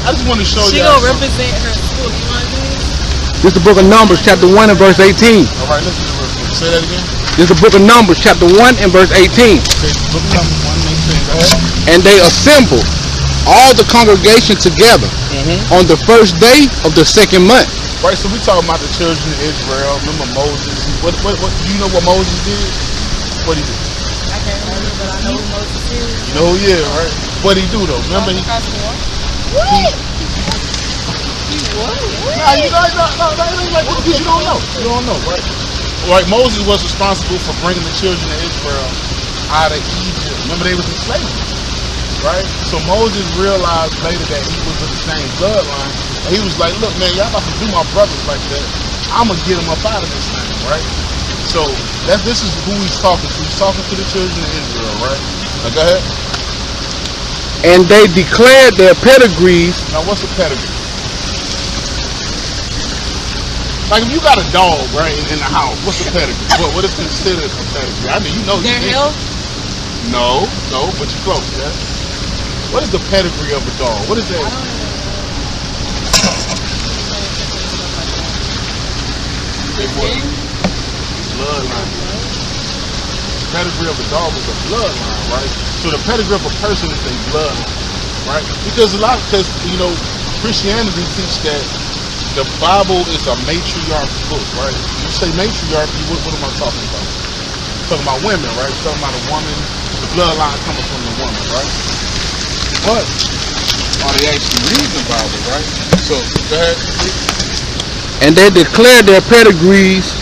I just want to show She y'all gonna something. represent her school. You want to do this? This is the book of Numbers, chapter 1 and verse 18. All right, listen to this. Say that again. This is the book of Numbers, chapter 1 and verse 18. Okay, book of Numbers 1:18. Go ahead. And they assembled all the congregation together on the first day of the second month. Right, so we talking about the children of Israel. Remember Moses? What? Do you know what Moses did? What he did? I can't remember, but I know who Moses is. You know, yeah, right. What he do though? Remember he? What? He what? Nah, you know, no, it ain't like this. You don't know. You don't know, right? Right, Moses was responsible for bringing the children of Israel out of Egypt. Remember they was in slavery, right? So Moses realized later that he was of the same bloodline. And he was like, look, man, y'all about to do my brothers like that. I'm going to get them up out of this thing, right? So this is who he's talking to. He's talking to the children of Israel, right? Now go ahead. And they declared their pedigrees. Now what's a pedigree? Like if you got a dog, right, in the house, what's a pedigree? What is considered a pedigree? I mean, you know. Their health? No, but you're close, yeah? What is the pedigree of a dog? What is that? Bloodline. Pedigree of a dog is a bloodline, right? So the pedigree of a person is a bloodline, right? Because you know, Christianity teaches that the Bible is a matriarch book, right? When you say matriarchy, what am I talking about? I'm talking about women, right? I'm talking about a woman, the bloodline coming from the woman, right? But are they actually reading the Bible, right? So go ahead. And they declared their pedigrees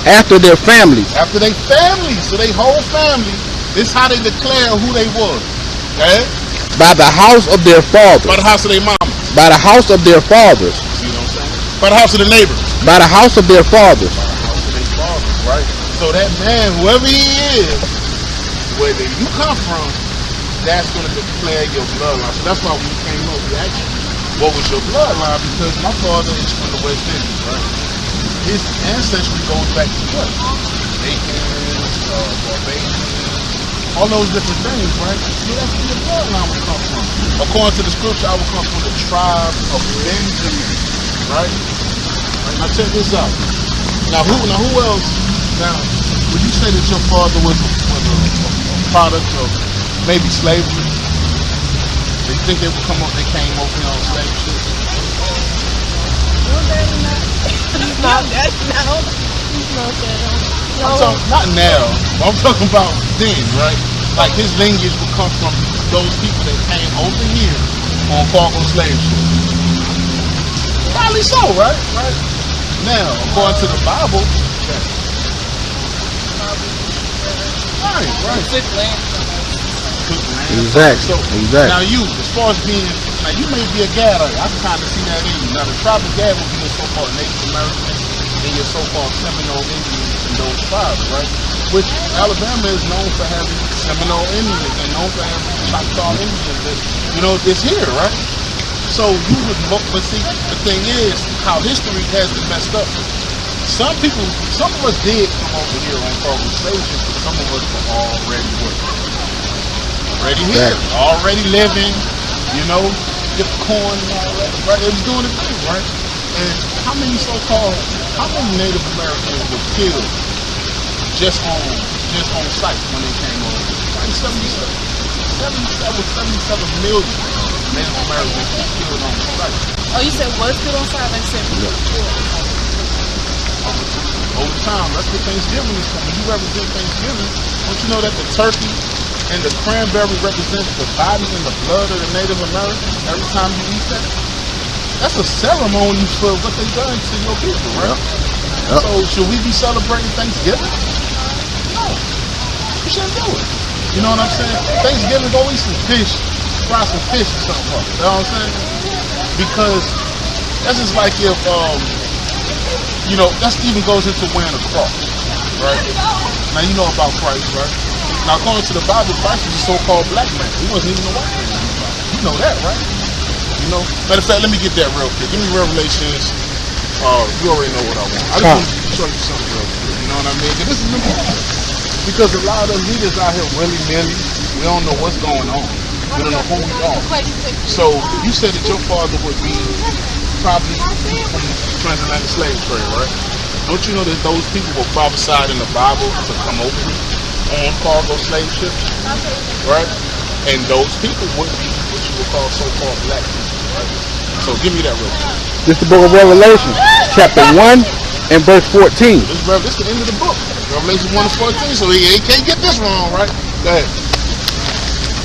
after their families. After they families, so they whole family. This is how they declare who they was. Okay? By the house of their fathers. By the house of their mamas. By the house of their fathers. See what I'm saying? By the house of the neighbors. By the house of their fathers. By the house of their fathers, right? So that man, whoever he is, whether you come from, that's going to declare your bloodline. So that's why when you came over, we asked you, what was your bloodline? Because my father is from the West Indies, right? His ancestry goes back to what? Jamaicans, Barbadians, all those different things, right? So that's where your bloodline would come from. According to the scripture, I would come from the tribe of Benjamin, right? Now check this out. Now who else? Now, would you say that your father was a product of maybe slavery? Do you think they would come up? They came over here on slave ship? Not that now. He's not that. I'm talking, not now. I'm talking about then, right? Like his lineage would come from those people that came over here on cargo slave ships. Probably so, right? Right. Now, according to the Bible, right. Took land from us. Exactly. Now you, as far as being, now you may be a Gadite. I can kind of see that in you. Now the tribe of Gad would be your so-called Native Americans and your so-called Seminole Indians and those tribes, right? Which Alabama is known for having Seminole Indians and known for having Choctaw Indians. That, you know, it's here, right? So you would, but see, the thing is, how history has been messed up. Some of us did come over here on cargo slave ships, but some of us were already working. Already here, already living, you know, get corn and all that, right? It was doing the thing, right? And how many Native Americans were killed just on site when they came over? Like 77 million Native Americans were killed on site. Oh, you said was killed on site? Like said over time, that's what Thanksgiving is for. When you represent Thanksgiving, don't you know that the turkey and the cranberry represents the body and the blood of the Native Americans every time you eat that? That's a ceremony for what they done to your people, right? Yep. So should we be celebrating Thanksgiving? No. We shouldn't do it. You know what I'm saying? Thanksgiving, go eat some fish, fry some fish or something. You know what I'm saying? Because that's just like if, you know, that even goes into wearing a cross, right? Now you know about Christ, right? Now according to the Bible, Christ was a so-called black man. He wasn't even a white man. You know that, right? You know? Matter of fact, let me get that real quick. Give me Revelations. You already know what I want. I just want to show you something real quick. You know what I mean? This is important. Because a lot of us leaders out here willy-nilly, we don't know what's going on. We don't know who we are. So you said that your father would be probably from the transatlantic slave trade, right? Don't you know that those people were prophesied in the Bible to come over on cargo slave ships, right? And those people would be what you would call so-called black people, right? So give me that real quick. This is the book of Revelation, chapter 1 and verse 14. This is the end of the book. Revelation 1 and 14, so he can't get this wrong, right? Go ahead.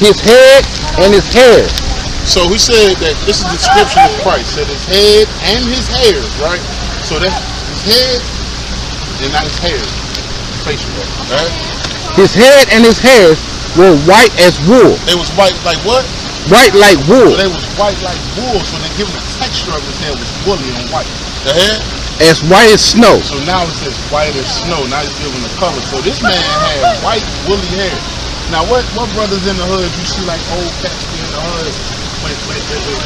His head and his hair. So he said that this is the description of Christ. Said his head and his hair, right? So that's his head and not his hair. Facial hair, right? His head and his hairs were white as wool. They was white like what? White like wool. So they was white like wool, so they give him the texture of his hair was woolly and white. The hair? As white as snow. So now it says white as snow. Now he's giving the color. So this man had white woolly hair. Now what brothers in the hood you see like old cats in the hood with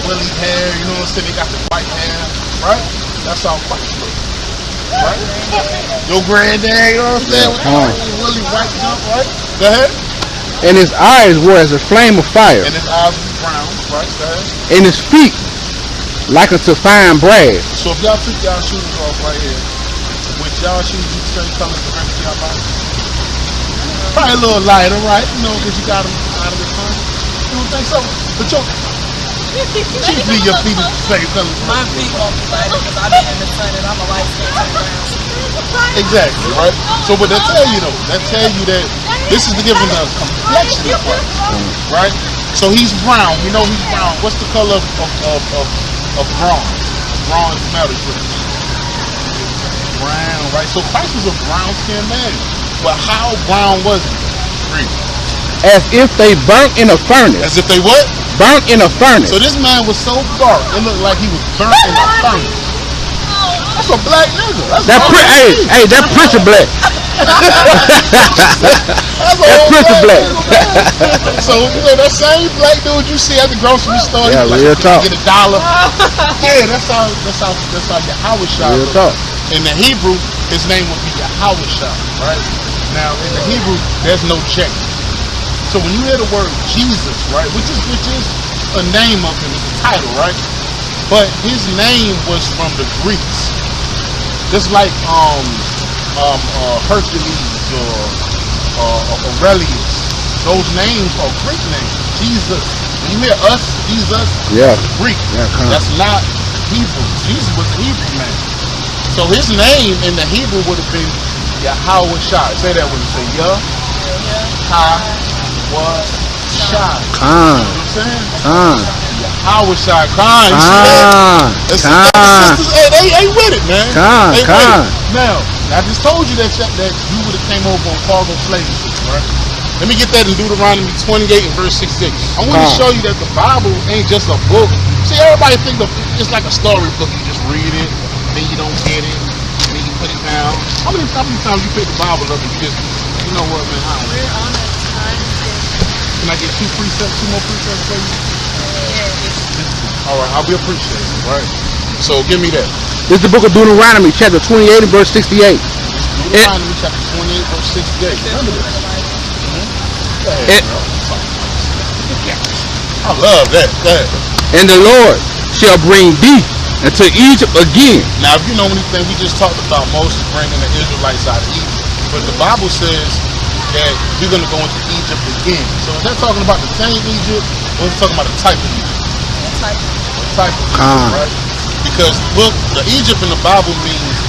woolly hair, you know what I'm saying? They got the white hair, right? That's how Christ looks. Right? Your granddad, you know what I'm saying? With the woolly white jump, right? Go ahead. And his eyes were as a flame of fire. And his eyes were brown, right? Go ahead. And his feet like unto fine brass. So if y'all took y'all shoes off right here, with y'all shoes you the same color as the rest of y'all body? Probably a little lighter, right? You know, because you got them out of the sun. You don't think so? But chiefly your feet is the same color. My feet won't be lighter because I've been in the sun and I'm a light skin brown. Exactly, right? So what that tell you though? That tell you that this is giving the complexion of Christ, right? So he's brown. We know he's brown. What's the color of bronze? Bronze metal. Brown, right? So Christ was a brown skinned man. But how brown was he? Green. As if they burnt in a furnace. As if they what? Burnt in a furnace. So this man was so dark, it looked like he was burnt in a furnace. That's a black nigga. That preacher black. That's preacher black. So you know that same black dude you see at the grocery store, yeah, like, real talk. Get $1. Yeah, that's how Yahweh shot. Real talk. In the Hebrew, his name would be Yahweh shot, right? Now in the Hebrew, there's no J. So when you hear the word Jesus, right, which is a name of him, it's a title, right? But his name was from the Greeks. Just like Hercules or Aurelius. Those names are Greek names. Jesus. When you hear us, Jesus, yeah, Greek. Yeah, that's not Hebrew. Jesus was a Hebrew name. So his name in the Hebrew would have been Yahweh Shai. Say that when you say Yahweh Shai. You know what I'm saying? Yahweh Shai. Sisters, they with it, man. Now, I just told you that you would have came over on cargo slave ships, right? Let me get that in Deuteronomy 28 and verse 68. I want to show you that the Bible ain't just a book. See, everybody think it's like a storybook. You just read it, then you don't get it, then you put it down. How many times you pick the Bible up and you just, you know what, man? We're on a time schedule. Can I get two more precepts for you? All right, I'll be appreciated, right? So give me that. This is the book of Deuteronomy, chapter 28 and verse 68. Deuteronomy chapter 28, verse 68. Remember this. I love that. And the Lord shall bring thee into Egypt again. Now, if you know anything, we just talked about Moses bringing the Israelites out of Egypt. But the Bible says that you're going to go into Egypt again. So is that talking about the same Egypt, or is it talking about the type of Egypt? The type of Egypt, right? Because, look, the Egypt in the Bible means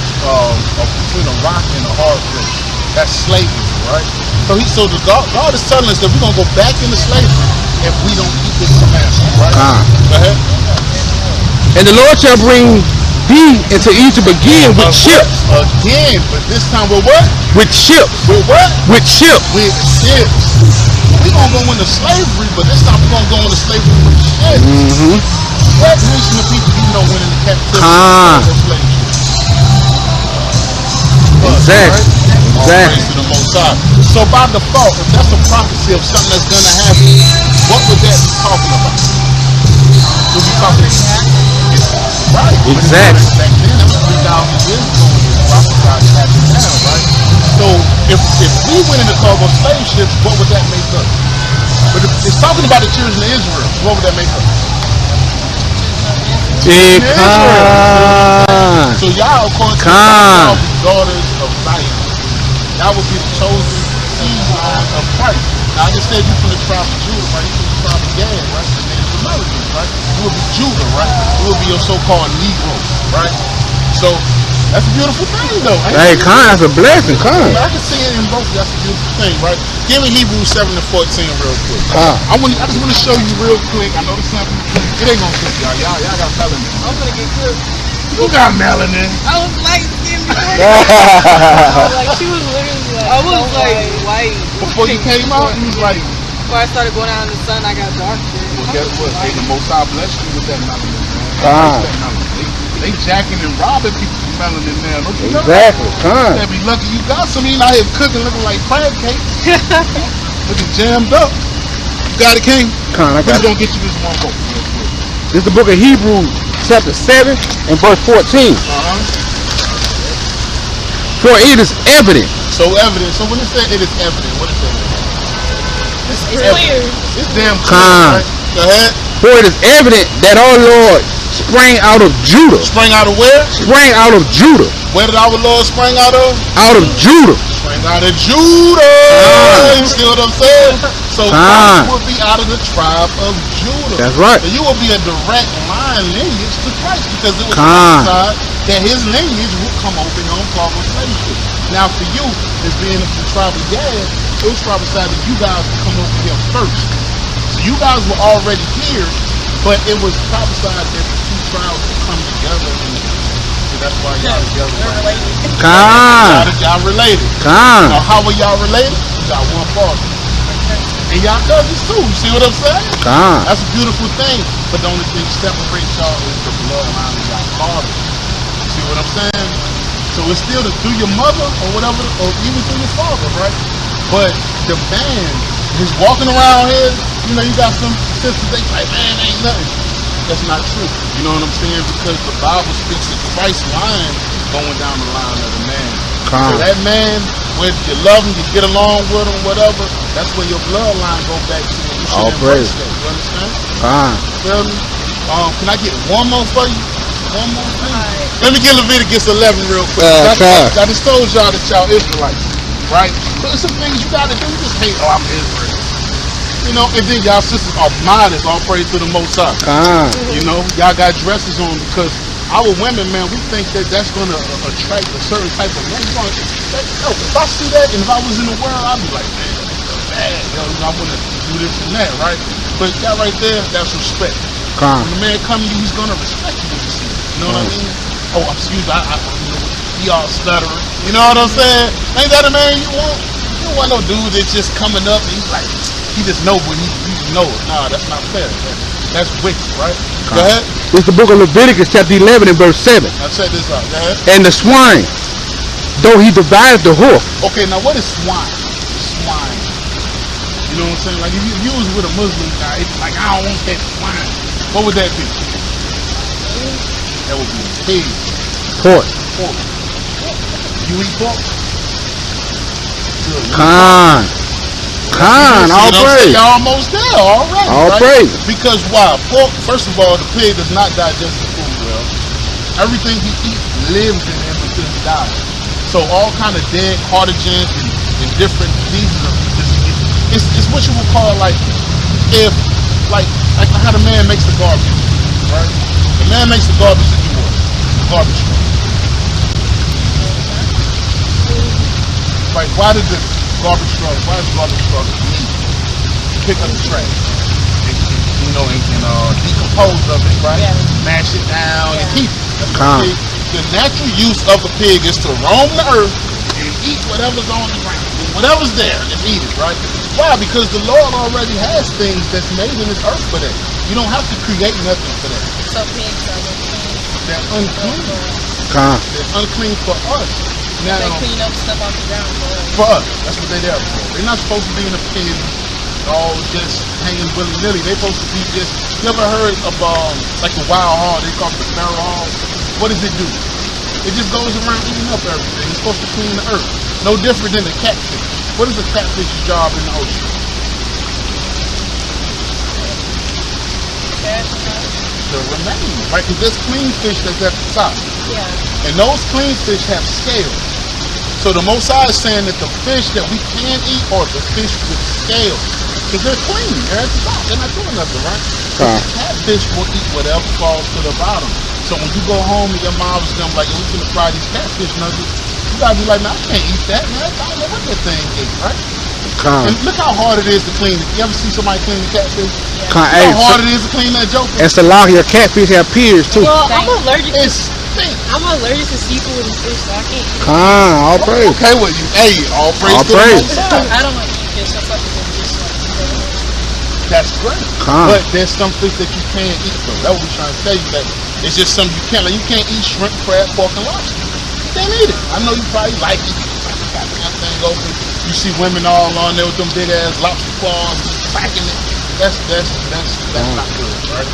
between a rock and a hard place. That's slavery, right? So God is telling us that we're going to go back into slavery if we don't keep this commandment, right? Go ahead. And the Lord shall bring thee into Egypt again with ships. Again, but this time with what? With ships. With what? With ships. With ships. We're going to go into slavery, but this time we're going to go into slavery with ships. What nation of people you know went into captivity with slave ships? Exactly. All praise to the Most High. So by default, if that's a prophecy of something that's going to happen, what would that be talking about? We'll be talking right. Exactly. Back then, that was 3,000 years ago when it was prophesied to happen now, right? So if we went into cargo slave ships, what would that make us? But it's talking about the children of Israel. What would that make up? Khan. So y'all, according to the Bible, y'all be daughters of Zion. Y'all will be the chosen seed line of Christ. Now I just said you from the tribe of Judah, right? You from the tribe of Gad, right? The Native Americans, right? You will be Judah, right? You will be your so-called Negro, right? So that's a beautiful thing, though. Hey, Khan, that's a blessing, Khan. I can see it in both. That's a beautiful thing, right? Give me Hebrews 7:14 real quick. Khan. I just want to show you real quick. I know the sample. It ain't gonna cook y'all. Y'all got melanin. I'm gonna get cooked. You got melanin. I was light skinned before. Like she was literally like, I was like white. Before you came out, you was like, Before I started going out in the sun, I got darker. well, guess what? Hey, the Most High bless you with that melanin, man. Khan. That melanin. They jacking and robbing people for melanin now. Don't you know? Exactly, Khan. You be lucky you got some. You out here cooking, looking like crab cakes, looking jammed up. You got it, King? Khan, I We're got it. gonna get you this one book real quick. This is the book of Hebrews, chapter 7 and verse 14. For it is evident. So evident. So when it said it is evident, what is that? it's clear. It's damn clear. Khan. Right? Go ahead. For it is evident that our Lord sprang out of Judah. Sprang out of where? Sprang out of Judah. Where did our Lord spring out of? Out of Judah. Sprang out of Judah. You see what I'm saying? So Christ will be out of the tribe of Judah. That's right. So you will be a direct line lineage to Christ because it was Khan. prophesied that his lineage will come over and unfollow slavery. Now for you, as being the tribe of Gad, it was prophesied that you guys would come over here first. So you guys were already here, but it was prophesied that the two tribes would come together. And so that's why y'all together. They're related. Khan. Y'all related. Khan. Now how were y'all related? Y'all one father. And y'all cousins too. You see what I'm saying? Khan. That's a beautiful thing. But the only thing separates y'all is the bloodline of y'all father. You see what I'm saying? So it's still through your mother or whatever, or even through your father, right? But the man is walking around here, you know, you got some sisters, they like, man, ain't nothing. That's not true. You know what I'm saying? Because the Bible speaks of Christ's line going down the line of the man. So that man, whether you love him, you get along with him, whatever, that's where your bloodline go back to. You should embrace that. You understand? Feel me? Can I get one more for you? One more thing? Right. Let me get Leviticus 11 real quick. I just told y'all that y'all Israelites, right? But some things you gotta do. You just hate, I'm Israel. You know, and then y'all sisters are modest, all praise to the Most High. You know, y'all got dresses on because our women, man, we think that that's going to attract a certain type of man. If I see that and if I was in the world, I'd be like, man, that's bad. Yo, I want to do this and that, right? But that right there, that's respect. When the man come to you, he's going to respect you when you see him. You know what I mean? Oh, excuse me, he all stuttering. You know what I'm saying? Ain't that a man you want? You don't want no dude that's just coming up and he's like, he just know when he know it. Nah, that's not fair. That's wicked, right? Go ahead. It's the book of Leviticus, chapter 11 and verse 7. Now check this out. Go ahead. And the swine, though he divided the hoof. Okay, now what is swine? Swine. You know what I'm saying? Like if you was with a Muslim guy, it's like, I don't want that swine. What would that be? That would be a pig. Pork. Pork. You eat pork? Good. All praise. Y'all almost there already. All right? praise. Because why? Pork, first of all, the pig does not digest the food well. Everything he eats lives in him until he dies. So all kind of dead carcinogens and different diseases of it's what you would call like if like how the man makes the garbage, right? The man makes the garbage that you want. Garbage truck. Like why does the garbage truck need to pick up the trash? You know, and decompose of it, right? Yeah. Mash it down and keep it. The natural use of a pig is to roam the earth and eat whatever's on the ground. Whatever's there, just eat it, right? Why? Because the Lord already has things that's made in this earth for that. You don't have to create nothing for that. So pigs are unclean. They're unclean. They're unclean for us. Now, they clean up stuff off the ground for us. That's what they're there for. They're not supposed to be in a pen all just hanging willy-nilly. They're supposed to be just, you ever heard of like a wild hog? They call it the feral hog. What does it do? It just goes around eating up everything. It's supposed to clean the earth. No different than the catfish. What is a catfish's job in the ocean? the remaining, right? Because there's clean fish that's at the top. Yeah. And those clean fish have scales. So the Most High is saying that the fish that we can eat are the fish with scales. Because they're clean. They're at the top. They're not doing nothing, right? But the catfish will eat whatever falls to the bottom. So when you go home and your mom's gonna like, we finna fry these catfish nuggets, you gotta be like, man, I can't eat that, man. I don't know what that thing is, right? And look how hard it is to clean it. You ever see somebody clean the catfish? Look how hard it is to clean that joker. And Salahi, your catfish have peers too. Well, I'm allergic to I'm allergic to seafood and fish, so I can't eat it. All praise. Okay, well, you, hey, all praise All to the praise. Most High. I don't like to eat fish. I fuck with them just like. That's great. But there's some fish that you can't eat, though. That's what we're trying to tell you. That it's just something you can't. Like, you can't eat shrimp, crab, pork, and lobster. You can't eat it. I know you probably like it. You got that thing open. You see women all on there with them big ass lobster claws, cracking it. That's not good, right?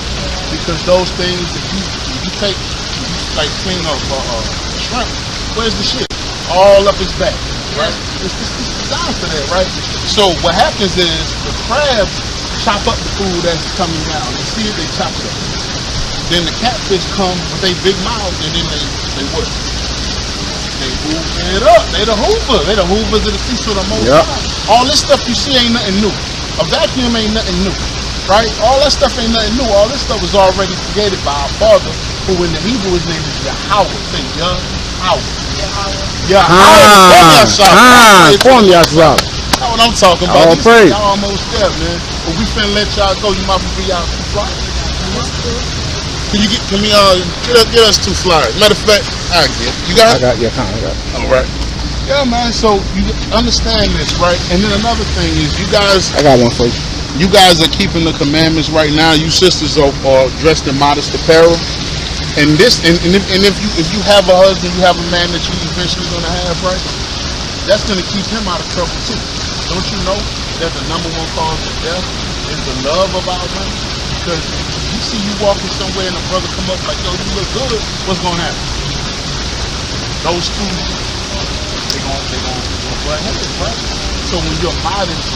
Because those things, if you take, like clean up shrimp, where's the shit? All up his back, right? It's designed for that, right? So what happens is the crabs chop up the food as it's coming down. You see it, they chop it up. Then the catfish come with their big mouths, and then they what? They hoover it up. They the hoover. They the hoovers of the sea. So the Most High. All this stuff you see ain't nothing new. A vacuum ain't nothing new, right? All that stuff ain't nothing new. All this stuff was already created by our Father, who in the Hebrew his name is Yahweh. Say Yahweh. Form yourself. That's what I'm talking about. Y'all almost there, man. But we finna let y'all go. You might be out too fly. Can we get us 2 flyers? Matter of fact, I get it. You got it? I got it. All right. Yeah, man. So you understand this, right? And then another thing is, you guys. I got one for you. You guys are keeping the commandments right now. You sisters are dressed in modest apparel. And this, and if you have a husband, you have a man that you eventually gonna have, right? That's gonna keep him out of trouble too. Don't you know that the number 1 cause of death is the love of our women? Because if you see you walking somewhere and a brother come up like, yo, you look good, what's gonna happen? Those two, they gonna butt heads, right? So when you're modest,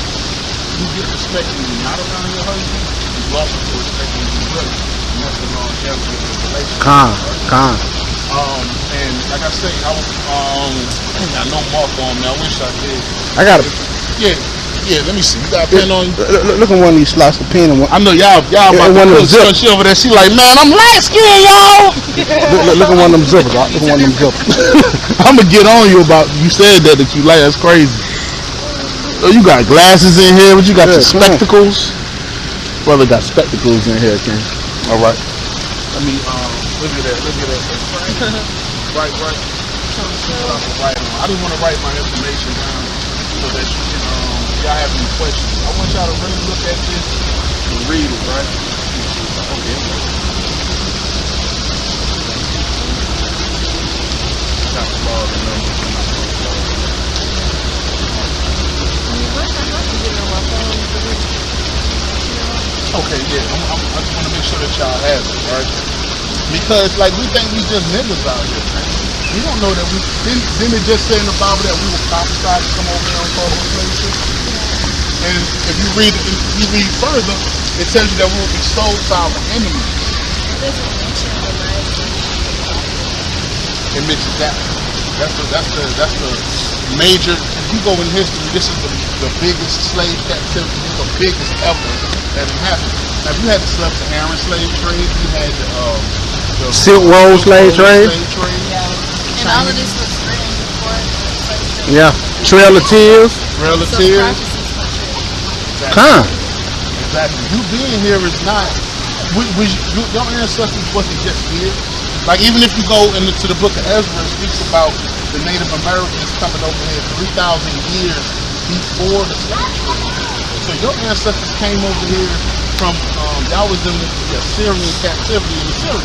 you get respect when you're not around your husband. You also get respect when you're with him. And that's the longevity of the relationship. And like I say, I got no mark on me. I wish I did. I got it. Yeah, let me see. You got a pen on you? Look at one of these slots of pen. I know y'all about to put she over there. She like, man, I'm light skinned, y'all. Look at one of them zippers. Look at one of them zippers. I'm gonna get on you about you said that you like. That's crazy. Oh, you got glasses in here, but you got your spectacles. Brother got spectacles in here, King. All right. Let me look at that. Right. I just want to write my information down so that you can, y'all have any questions. I want y'all to really look at this and read it, right? Okay. Got the law of the numbers. Okay, yeah, I just want to make sure that y'all have it, right? Because, like, we think we just niggas out here, man. We don't know that we, didn't it just say in the Bible that we were prophesied to come over here and call those places? And if you read further, it tells you that we will be sold to our enemies. It mentions that. That's the major, if you go in history, this is the biggest slave captivity, the biggest ever that happened. Now, you had the sub-Saharan slave trade, you had the Silk Road slave trade. Yeah. And all of this was written before slave trade. Yeah. Trail of Tears. Exactly. You being here is not. Your ancestors wasn't just here. Like, even if you go into the book of Ezra, it speaks about the Native Americans coming over here 3,000 years before the slave trade. So your ancestors came over here from, y'all was in the Assyrian captivity in Assyria.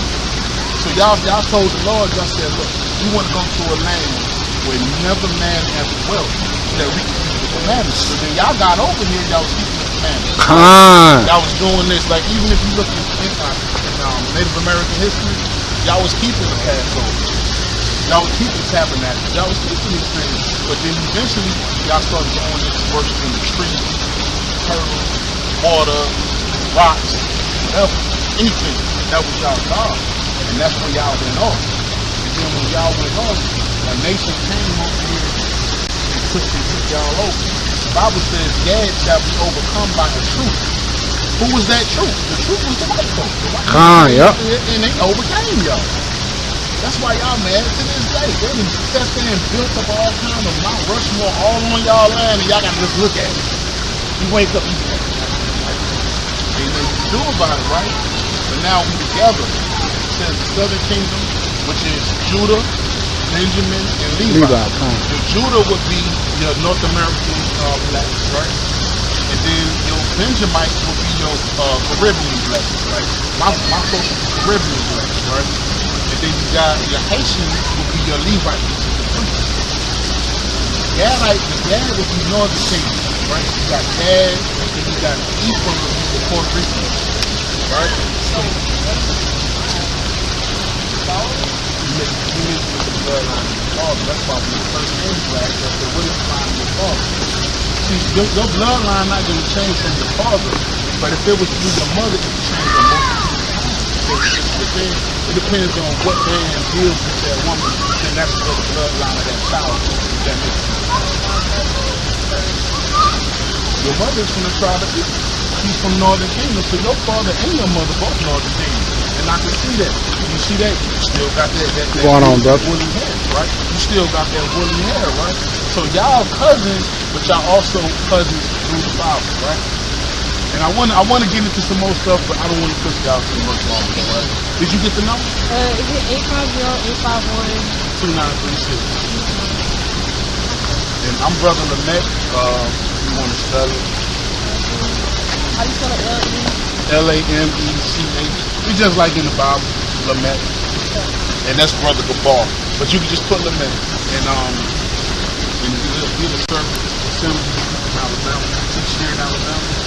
So y'all told the Lord, y'all said, look, we want to go to a land where never man has dwelt, so that we can keep the commandments. So then y'all got over here, y'all was keeping the commandments. Y'all was doing this, like, even if you look in Native American history, y'all was keeping the Passover. Y'all was keeping the tabernacle. Y'all was keeping these things. But then eventually, y'all started going into worshiping the trees, turtles, water, rocks, whatever, anything. That was y'all God. And that's where y'all went off. And then when y'all went off, a nation came over here and took y'all over. The Bible says, Gad shall be overcome by the truth. Who was that truth? The truth was the white folks. The white folks Yep. and they overcame y'all. That's why y'all mad to this day. They done sat there and built up all kind of Mount Rushmore all on y'all land, and y'all gotta just look at it. You wake up, you ain't nothing to do about it, right? But now we together. It says the southern kingdom, which is Judah, Benjamin, and Levi. The Judah would be your North American blacks, right? And then your Benjamites would be your Caribbean blacks, right? My folks are Caribbean blacks, right? And then you got your Haitians would be your Levites. The Gad would be Northern Kingdom, right? You got Gad, and then you got Ephraim, the Puerto Rican, right? So you mix with the bloodline of the father. That's why when the first name black, that's the what is line of the father. See, your bloodline not going to change from your father, but if it was through your mother, it would change your mother. It depends on what man deals with that woman, and that's where the bloodline of that child is. That makes sense. Your mother's from the tribe of Israel. She's from Northern Kingdom, so your father and your mother both Northern Kingdom. And I can see that. You see that? You still got that going on, brother? Woolly hair, right? You still got that woolly hair, right? So y'all cousins, but y'all also cousins through the Bible, right? And I want to get into some more stuff, but I don't want to push y'all too much longer, right? Did you get the number? Is it 850-851? 2936. And I'm Brother Lamak. You want to spell it? How you spell it? Lamech. We just like in the Bible, Lamak. And that's Brother Gabal. But you can just put Lamak. And you'll be the service assembly in Alabama. Teach here in Alabama.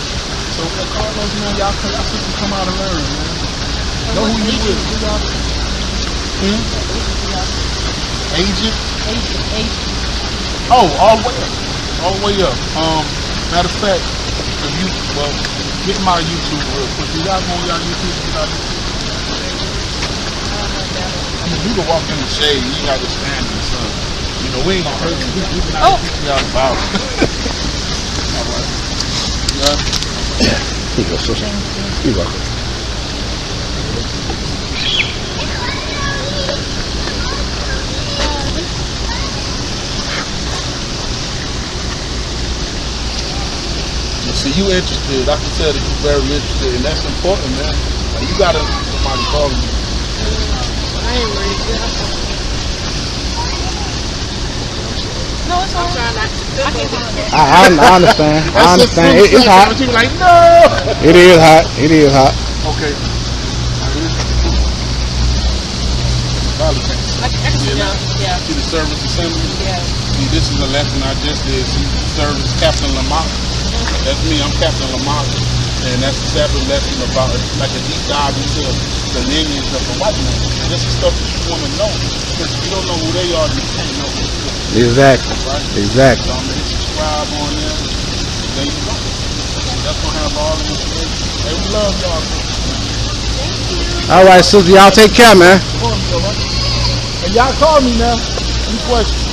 So Carlos, man, y'all can come out and learn, man. Know who you is. Agent? Oh, all the way up. All the way up. Matter of fact, if you, get my YouTube real quick. You guys on y'all YouTube? You can walk in the shade. You got to stand in the sun. You know, we ain't gonna hurt you. We can not get you out of power. All right. Yeah. Here you go, sister. You're welcome. See, you interested. I can tell that you're very interested, and that's important, man. Like, you gotta somebody calling you. I ain't ready. No, it's all right. I understand. I understand. It's hot. But you like, no. It is hot. It is hot. Okay. I can see that. Yeah. See the service assembly? Yeah. See, this is a lesson I just did. See, service Captain Lamak. That's me. I'm Captain Lamak. And that's the Sabbath lesson about like a deep dive into the lineage of the white man. And this is stuff that you want to know. Because if you don't know who they are, you can't know who they are. Exactly. Right? Exactly. So I'm going to subscribe on there. There you go. That's going to have all the information. Hey, we love y'all. All right, sister. Y'all take care, man. And y'all call me now. Any questions?